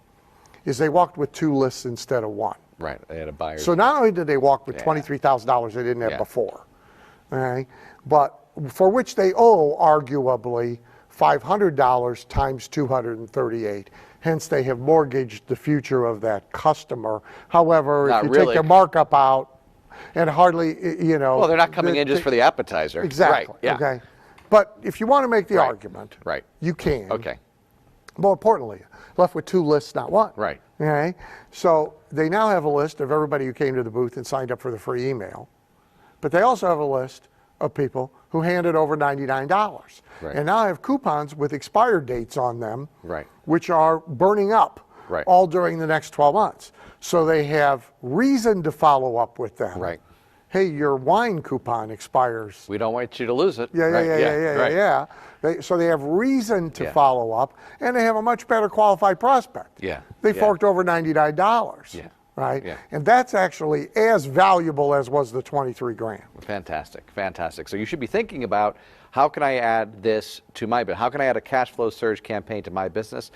is they walked with 2 lists instead of 1. Right. They had a buyer. So not only did they walk with Yeah. $23,000 they didn't have Yeah. before, okay, but for which they owe arguably $500 times 238. Hence, they have mortgaged the future of that customer. However, Not if you really. take the markup out, and hardly, well, they're not coming in just for the appetizer. Exactly. Right. Yeah. Okay. But if you want to make the Right. argument, Right. you can. Okay. More importantly, left with 2 lists, not 1. Right. Okay. So they now have a list of everybody who came to the booth and signed up for the free email, but they also have a list of people who handed over $99. Right. And now I have coupons with expired dates on them, Right. which are burning up Right. all during the next 12 months. So they have reason to follow up with them. Right. Hey, your wine coupon expires. We don't want you to lose it. Yeah. Right. So they have reason to Yeah. follow up, and they have a much better qualified prospect. Yeah. They Yeah. forked over $99. Yeah. Right? Yeah. And that's actually as valuable as was the 23 grand. Fantastic, fantastic. So you should be thinking about, how can I add this to my business? How can I add a cash flow surge campaign to my business?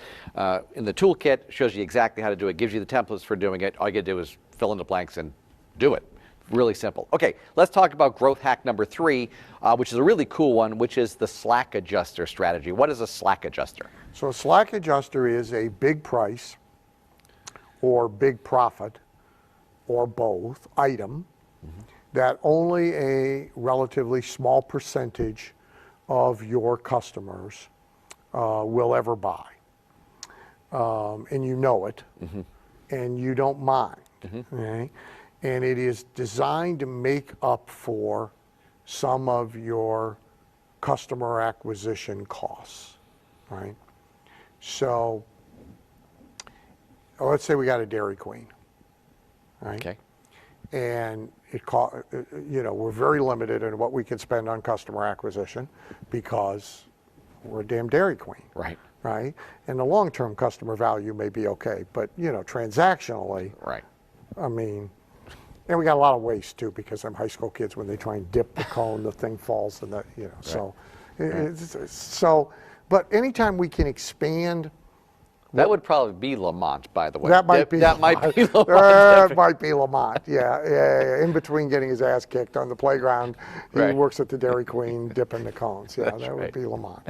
In the toolkit, shows you exactly how to do it, gives you the templates for doing it. All you got to do is fill in the blanks and do it. Really simple. Okay, let's talk about growth hack number 3, which is a really cool one, which is the slack adjuster strategy. What is a slack adjuster? So a slack adjuster is a big price or big profit or both item that only a relatively small percentage of your customers will ever buy. And you know it, and you don't mind. Okay? And it is designed to make up for some of your customer acquisition costs, right? So let's say we got a Dairy Queen, right? Okay. And we're very limited in what we can spend on customer acquisition because we're a damn Dairy Queen. Right. Right? And the long-term customer value may be okay, but transactionally, Right. I mean, and we got a lot of waste too because them high school kids, when they try and dip the cone, the thing falls and so, but anytime we can expand That would probably be Lamont, by the way. That might be. That might be Lamont. That might be Lamont. Yeah. In between getting his ass kicked on the playground, he Right. works at the Dairy Queen dipping the cones. Yeah, That's that would right. be Lamont.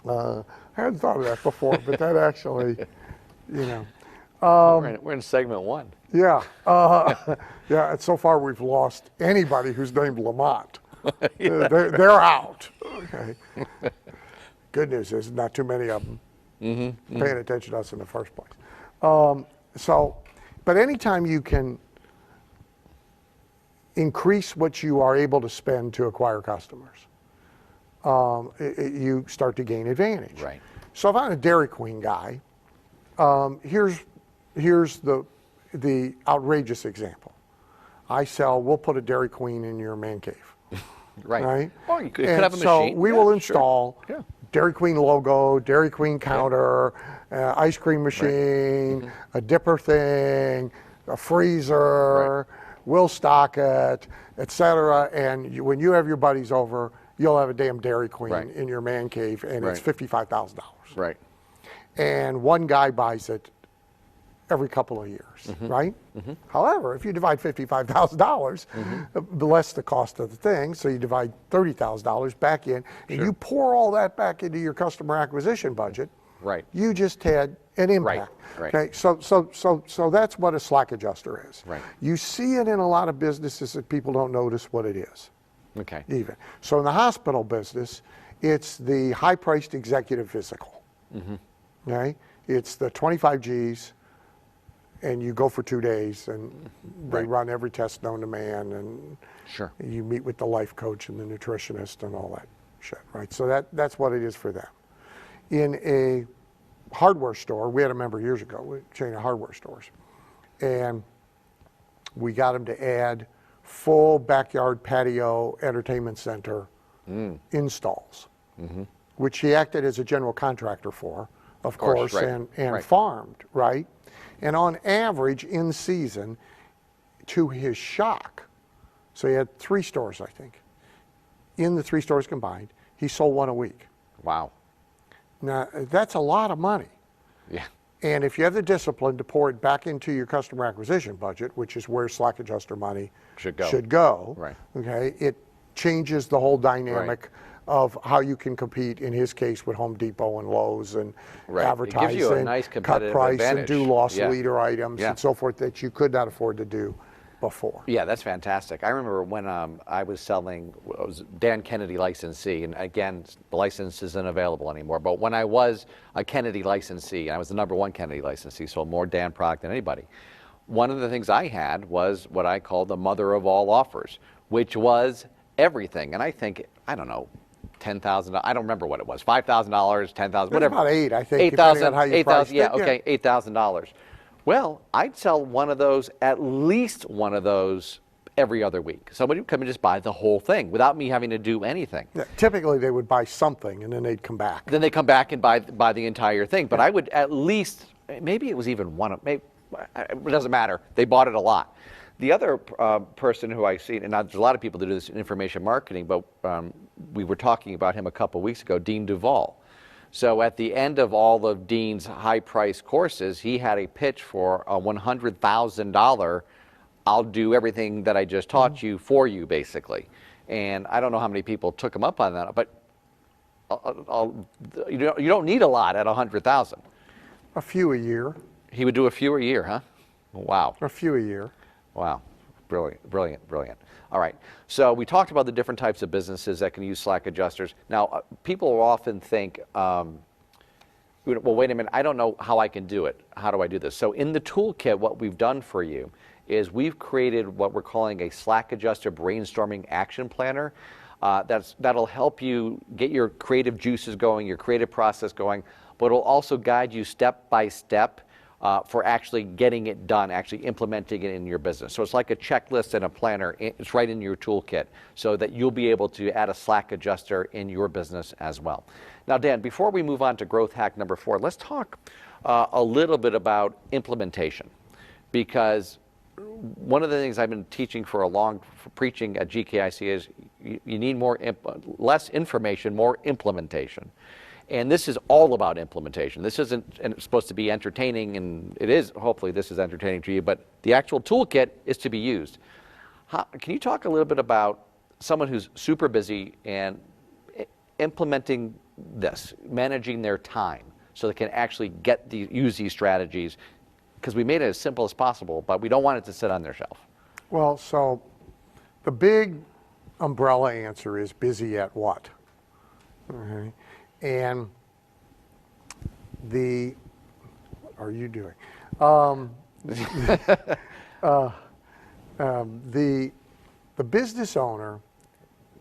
I hadn't thought of that before, but that actually, you know, We're in segment 1. yeah, yeah. And so far, we've lost anybody who's named Lamont. They're out. Okay. Good news is not too many of them paying attention to us in the first place. But anytime you can increase what you are able to spend to acquire customers, you start to gain advantage. Right. So if I'm a Dairy Queen guy, here's the outrageous example. We'll put a Dairy Queen in your man cave. Right. Or you could And have a so machine. we Yeah, will sure. install Yeah. Dairy Queen logo, Dairy Queen counter, ice cream machine, a dipper thing, a freezer. We'll stock it, etc. And when you have your buddies over, you'll have a damn Dairy Queen Right. in your man cave, and it's Right. $55,000. Right. And one guy buys it every couple of years, right? However, if you divide $55,000, less the cost of the thing, so you divide $30,000 back in, and you pour all that back into your customer acquisition budget, Right. you just had an impact. Right. Okay, so that's what a slack adjuster is. Right. You see it in a lot of businesses that people don't notice what it is. Okay. Even. So in the hospital business, it's the high-priced executive physical. Okay? It's the 25 Gs, and you go for 2 days, and they Right. run every test known to man, and Sure. you meet with the life coach and the nutritionist and all that shit, right? So that's what it is for them. In a hardware store, we had a member years ago, a chain of hardware stores, and we got him to add full backyard patio entertainment center installs, which he acted as a general contractor for, of course, right, and right. farmed, right? And on average, in season, to his shock, so he had 3 stores, I think. In the 3 stores combined, he sold 1 a week. Wow. Now, that's a lot of money. Yeah. And if you have the discipline to pour it back into your customer acquisition budget, which is where slack adjuster money Should go. Right. Okay, it changes the whole dynamic of how you can compete, in his case, with Home Depot and Lowe's and Right. It advertise gives you a and nice cut competitive price advantage. and do loss Yeah. leader items Yeah. and so forth that you could not afford to do before. Yeah, that's fantastic. I remember when I was selling, I was Dan Kennedy licensee, and again, the license isn't available anymore, but when I was a Kennedy licensee, and I was the #1 Kennedy licensee, sold more Dan product than anybody, one of the things I had was what I call the mother of all offers, which was everything. And I think, I don't know, $10,000, I don't remember what it was, $5,000, $10,000, whatever. About 8, I think, 8,000, depending on how you 8,000, priced yeah, it, okay, $8,000. Well, I'd sell one of those, at least one of those, every other week. Somebody would come and just buy the whole thing without me having to do anything. Yeah, typically, they would buy something and then they'd come back. Then they come back and buy the entire thing. But I would at least, maybe it was even one of, maybe, it doesn't matter. They bought it a lot. The other person who I see, and there's a lot of people that do this in information marketing, but we were talking about him a couple weeks ago, Dean Duval. So at the end of all of Dean's high-priced courses, he had a pitch for a $100,000, I'll do everything that I just taught you for you, basically. And I don't know how many people took him up on that, but you don't need a lot at 100,000. A few a year. He would do a few a year, huh? Wow. A few a year. Wow. Brilliant, brilliant, brilliant. All right. So we talked about the different types of businesses that can use slack adjusters. Now, people will often think, well, wait a minute, I don't know how I can do it. How do I do this? So in the toolkit, what we've done for you is we've created what we're calling a slack adjuster brainstorming action planner. That'll help you get your creative juices going, your creative process going, but it'll also guide you step by step for actually getting it done, actually implementing it in your business. So it's like a checklist and a planner. It's right in your toolkit so that you'll be able to add a slack adjuster in your business as well. Now, Dan, before we move on to growth hack number 4, let's talk a little bit about implementation, because one of the things I've been teaching for preaching at GKIC is you need less information, more implementation. And this is all about implementation. This isn't supposed to be entertaining, and it is, hopefully this is entertaining to you, but the actual toolkit is to be used. Can you talk a little bit about someone who's super busy and implementing this, managing their time so they can actually use these strategies? Because we made it as simple as possible, but we don't want it to sit on their shelf. Well, so the big umbrella answer is busy at what? Okay. And what are you doing? The business owner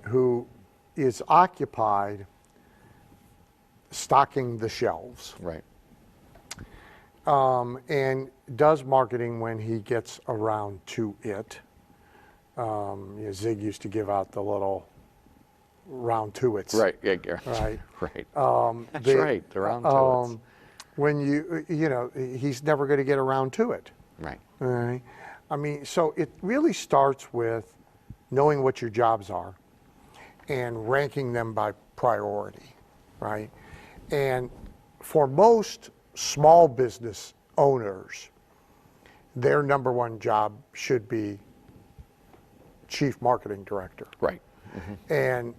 who is occupied stocking the shelves, Right. and does marketing when he gets around to it. Zig used to give out the little round to it's. Right. Yeah. Right. Right. That's the- right. The round to When he's never going to get around to it. Right. All right. I mean, so it really starts with knowing what your jobs are and ranking them by priority, right? And for most small business owners, their number one job should be chief marketing director. Right. And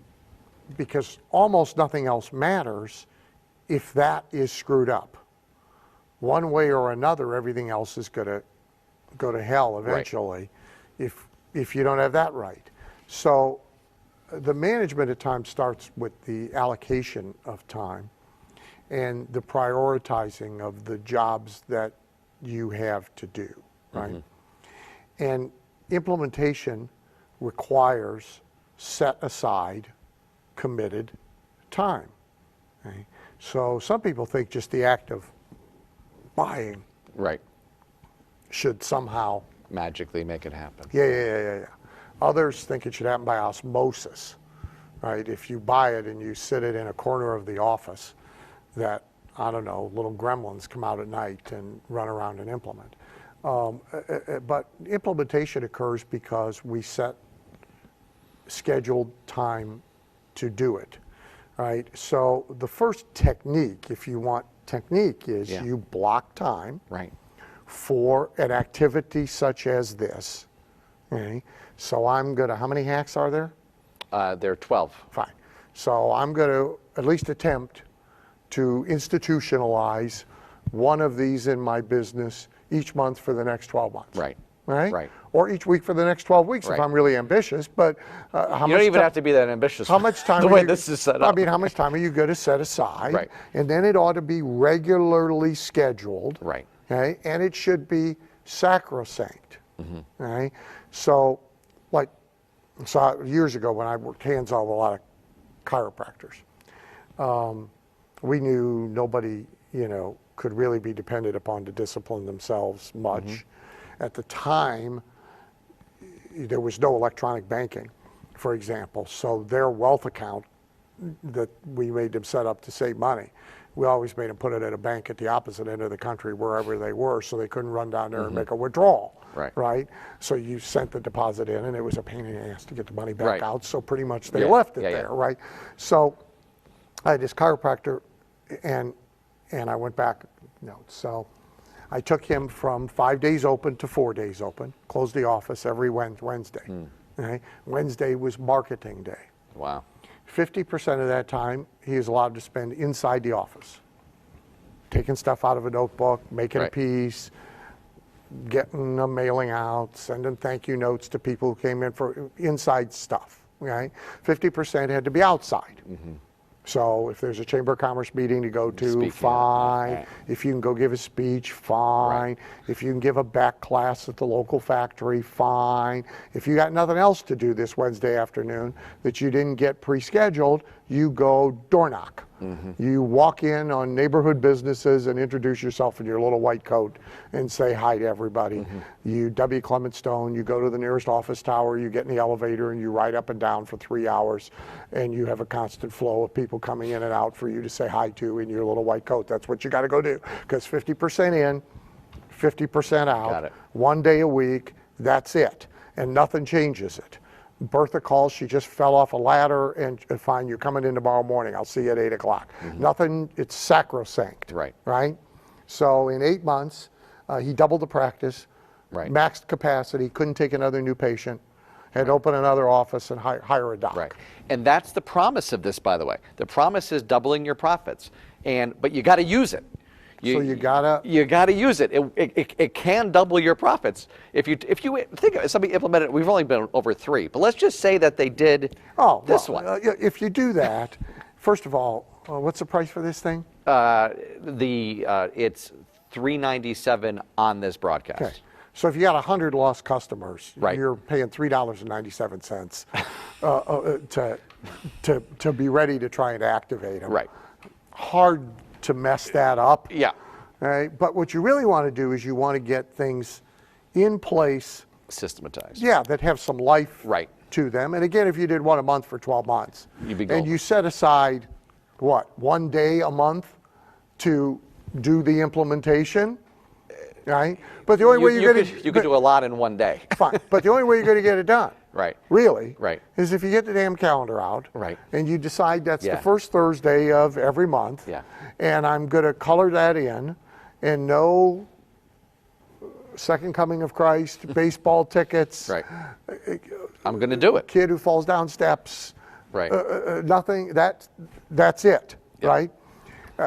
because almost nothing else matters if that is screwed up. One way or another, everything else is going to go to hell eventually if you don't have that right. So the management at times starts with the allocation of time and the prioritizing of the jobs that you have to do, right? And implementation requires set aside committed time. Okay? So some people think just the act of buying Right. should somehow, Magically make it happen. yeah. Others think it should happen by osmosis, right? If you buy it and you sit it in a corner of the office, that, I don't know, little gremlins come out at night and run around and implement. But implementation occurs because we set scheduled time to do it, right? So the first technique, if you want technique, is Yeah. you block time Right. for an activity such as this. Okay? So I'm going to, how many hacks are there? There are 12. Fine. So I'm going to at least attempt to institutionalize one of these in my business each month for the next 12 months. Right. Right? Right. Or each week for the next 12 weeks Right. if I'm really ambitious. But how You much don't even ti- have to be that ambitious. How much time? the are way you- this is set I up. mean, how much time are you going to set aside? Right. And then it ought to be regularly scheduled. Right. Okay. And it should be sacrosanct. Okay. So, years ago when I worked hands-on with a lot of chiropractors, we knew nobody, could really be depended upon to discipline themselves much. At the time, there was no electronic banking, for example. So their wealth account that we made them set up to save money, we always made them put it at a bank at the opposite end of the country, wherever they were, so they couldn't run down there and make a withdrawal. Right. So you sent the deposit in, and it was a pain in the ass to get the money back Right. out. So pretty much they Yeah, left it yeah, there, yeah. right? So I had this chiropractor, and I went back notes. So I took him from 5 days open to 4 days open, closed the office every Wednesday. Okay? Wednesday was marketing day. Wow. 50% of that time he is allowed to spend inside the office, taking stuff out of a notebook, making a Right. piece, getting a mailing out, sending thank you notes to people who came in for inside stuff. Okay? 50% had to be outside. So if there's a Chamber of Commerce meeting to go to, Speaking fine. at, right. If you can go give a speech, fine. Right. If you can give a back class at the local factory, fine. If you got nothing else to do this Wednesday afternoon that you didn't get pre-scheduled, you go door knock. You walk in on neighborhood businesses and introduce yourself in your little white coat and say hi to everybody. You W. Clement Stone, you go to the nearest office tower, you get in the elevator and you ride up and down for 3 hours, and you have a constant flow of people coming in and out for you to say hi to in your little white coat. That's what you got to go do, because 50% in, 50% out, Got it. 1 day a week, that's it, and nothing changes it. Bertha calls, she just fell off a ladder, and fine, you're coming in tomorrow morning. I'll see you at 8 o'clock. Nothing, it's sacrosanct. Right. Right? So in 8 months, he doubled the practice, Right. maxed capacity, couldn't take another new patient, had to open another office and hire a doc. Right. And that's the promise of this, by the way. The promise is doubling your profits. But you got to use it. So you gotta use it. It can double your profits if you think of it, somebody implemented. We've only been over 3, but let's just say that they did this one. If you do that, first of all, what's the price for this thing? It's $3.97 on this broadcast. Okay. So if you got 100 lost customers, Right. you're paying $3.97 to be ready to try and activate them. Right. Hard to mess that up. Yeah. All right. But what you really want to do is you want to get things in place, Systematized. yeah, that have some life Right. to them. And again, if you did one a month for 12 months, You'd be and golden. you set aside, what, 1 day a month to do the implementation, right? But the only way you're going to You could do a lot in 1 day. fine. But the only way you're going to get it done, Right. really, Right. is if you get the damn calendar out, Right. and you decide that's Yeah. the first Thursday of every month, Yeah. and I'm going to color that in, and no Second Coming of Christ, baseball tickets, Right. I'm going to do it. kid who falls down steps, Right. nothing. That's it, Yeah. right?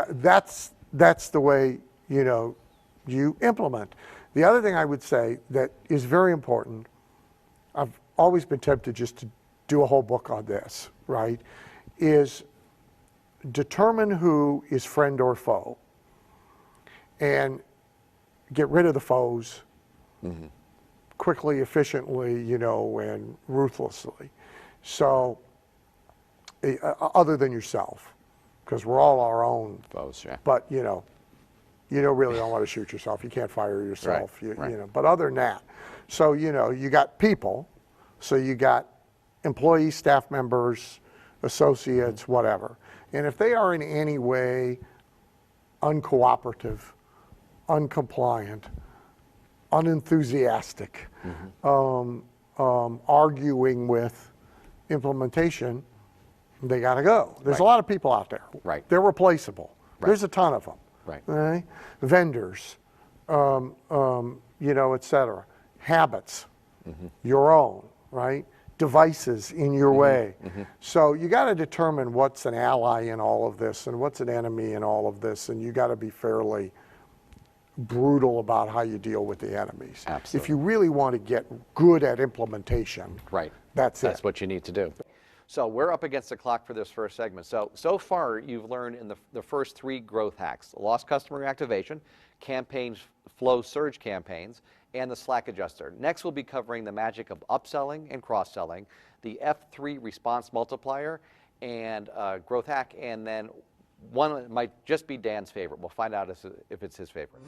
That's the way you implement. The other thing I would say that is very important, I've always been tempted just to do a whole book on this, right, is determine who is friend or foe and get rid of the foes quickly, efficiently, and ruthlessly. So, other than yourself, because we're all our own. Foes, yeah. But you really don't want to shoot yourself. You can't fire yourself. Right, right. But other than that, so you got people, so you got employees, staff members, associates, whatever. And if they are in any way uncooperative, uncompliant, unenthusiastic, arguing with implementation, they got to go. There's a Right. lot of people out there. Right. They're replaceable. Right. There's a ton of them. Right. Okay? Vendors, et cetera. Habits, your own, right? Devices in your way. So you got to determine what's an ally in all of this and what's an enemy in all of this, and you got to be fairly brutal about how you deal with the enemies. Absolutely. If you really want to get good at implementation, Right. that's it. That's what you need to do. So we're up against the clock for this first segment. So far, you've learned in the first 3 growth hacks: lost customer activation, campaigns, flow surge campaigns, and the slack adjuster. Next, we'll be covering the magic of upselling and cross-selling, the F3 response multiplier, and growth hack, and then one that might just be Dan's favorite. We'll find out if it's his favorite.